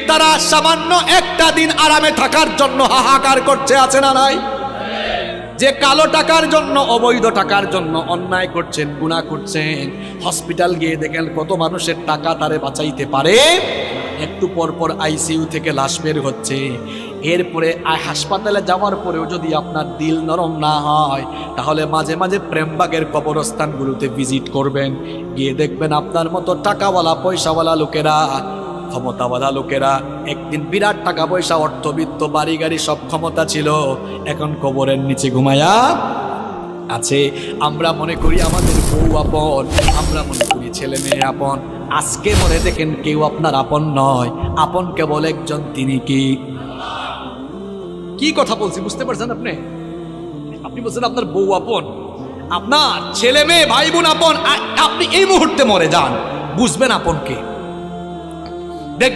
তারা সামান্য একটা দিন আরামে থাকার জন্য হাহাকার করছে, আছে না নাই? যে কালো টাকার জন্য, অবৈধ টাকার জন্য অন্যায় করছেন, গুনাহ করছেন, হসপিটাল গিয়ে দেখেন কত মানুষের টাকা তারে বাঁচাইতে পারে। একটু পর পর আইসিইউ থেকে লাশ বের হচ্ছে। এরপরে হাসপাতালে যাওয়ার পরেও যদি আপনার দিল নরম না হয়, তাহলে মাঝে মাঝে প্রেমবাগের কবরস্থানগুলোতে ভিজিট করবেন, গিয়ে দেখবেন আপনার মতো টাকাওয়ালা পয়সাওয়ালা লোকেরা, ক্ষমতাওয়ালা লোকেরা একদিন বিরাট টাকা পয়সা, অর্থবিত্ত, বাড়ি গাড়ি সব ক্ষমতা ছিল, এখন কবরের নিচে ঘুমায়া আছে। আমরা মনে করি আমাদের বউ আপন, আমরা মনে করি ছেলে মেয়ে আপন। আজকে মনে দেখেন কেউ আপনার আপন নয়, আপন কেবল একজন, তিনি কি কথা বলছি বুঝতে পারছেন আপনি? আপনি বলছেন আপনার বউ আপন, আপনার ছেলে মেয়ে ভাই বোন আপন। আপনি এই মুহূর্তে মরে যান, বুঝবেন আপন কে।